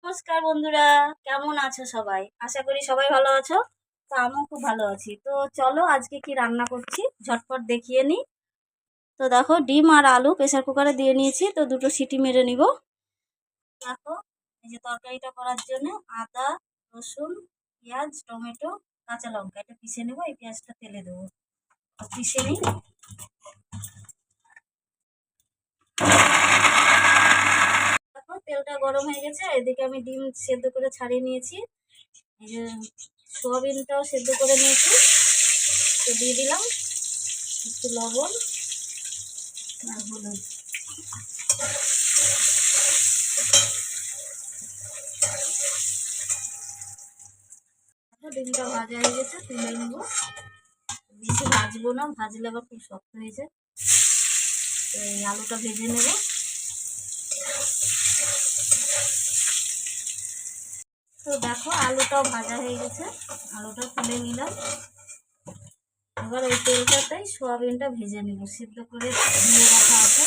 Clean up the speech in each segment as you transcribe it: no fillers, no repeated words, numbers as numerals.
নমস্কার বন্ধুরা, কেমন আছো সবাই? আশা করি সবাই ভালো আছো। তো আমিও খুব ভালো আছি। তো চলো আজকে কি রান্না করছি ঝটপট দেখিয়ে নিই। তো দেখো, ডিম আর আলু প্রেসার কুকারে দিয়ে নিয়েছি, তো দুটো সিটি মেরে নিব। দেখো, এই যে তরকারিটা করার জন্য আদা, রসুন, পেঁয়াজ, টমেটো, কাঁচা লঙ্কা এটা পিষে নেবো। এই পেঁয়াজটা তেলে দেবো, পিষে নিই। দেখো তেলটা গরম হয়ে গেছে, এদিকে আমি ডিম সেদ্ধ করে ছাড়িয়ে নিয়েছি। এই যে সোয়াবিনটাও সেদ্ধ করে নিয়েছি, তো দিয়ে দিলাম একটু লবণ আর হলুদ। ডিমটা ভাজা হয়ে গেছে, তুলে নেব। বেশি ভাজবো না, ভাজলে আবার খুব শক্ত হয়েছে। তো এই আলুটা ভেজে নেব। তো দেখো আলুটাও ভাজা হয়ে গেছে, আলুটা তুলে নিলাম। এবার ওই তেলটাতেই সোয়াবিনটা ভেজে নেব, সিদ্ধ করে দিয়ে রাখা আছে।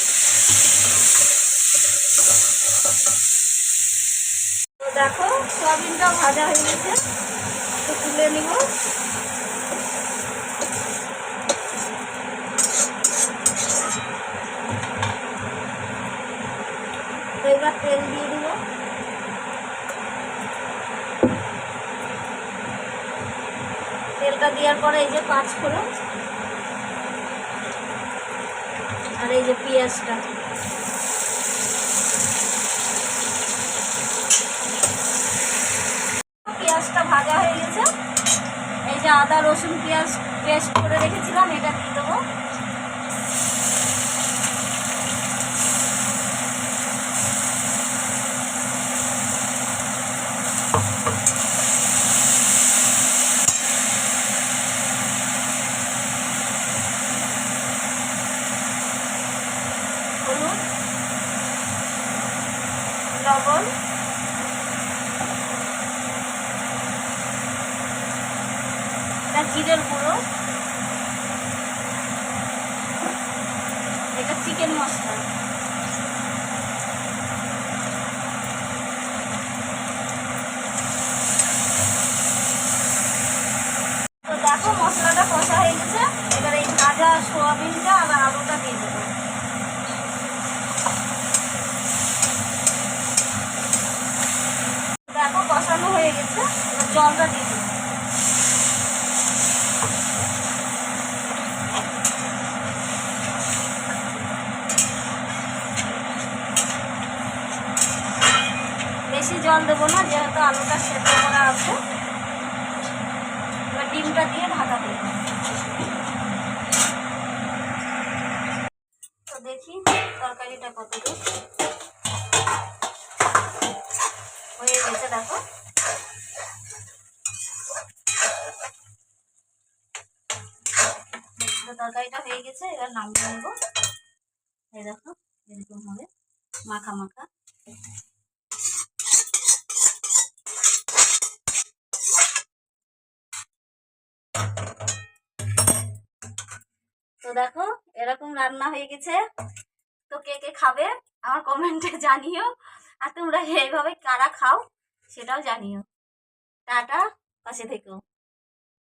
তো দেখো সোয়াবিনটাও ভাজা হয়ে গেছে, তো তুলে নিব। তো এবার তেল দিয়ে দিব। তেলটা দেওয়ার পরে এই যে পাঁচ ফোড়ন আর এই যে পেঁয়াজটা, পেঁয়াজটা ভাজা হয়ে গেছে। এই যে আদা রসুন পেঁয়াজ পেস্ট করে রেখেছিলাম, এটা দিয়ে দেবো। হলুদ, লবণ, এটা জিরের গুঁড়ো, এটা চিকেন মশলা। তো দেখো মশলাটা কষা হয়ে গেছে, এবার এই ভাজা সোয়াবিনটা আবার আলুটা দিয়ে দেবো। দেখো কষানো হয়ে গেছে, এবার জলটা দিয়ে দেবো। বেশি জল দেবো না, যেহেতু আলুটা সেদ্ধ করা আছে। এবার ডিমটা দিয়ে ঢাকা দেবো। তো দেখি তরকারিটা কতদূর হয়ে গেছে। দেখো তরকারিটা হয়ে গেছে, এবার নামিয়ে নেবো। এই দেখো এরকম হবে মাখা মাখা। তো দেখো এরকম রান্না হয়ে গেছে। তো কে কে খাবে আমার কমেন্টে জানিও, আর তোমরা এইভাবে কারা খাও সেটাও জানিও। টাটা, পাশে থেকো।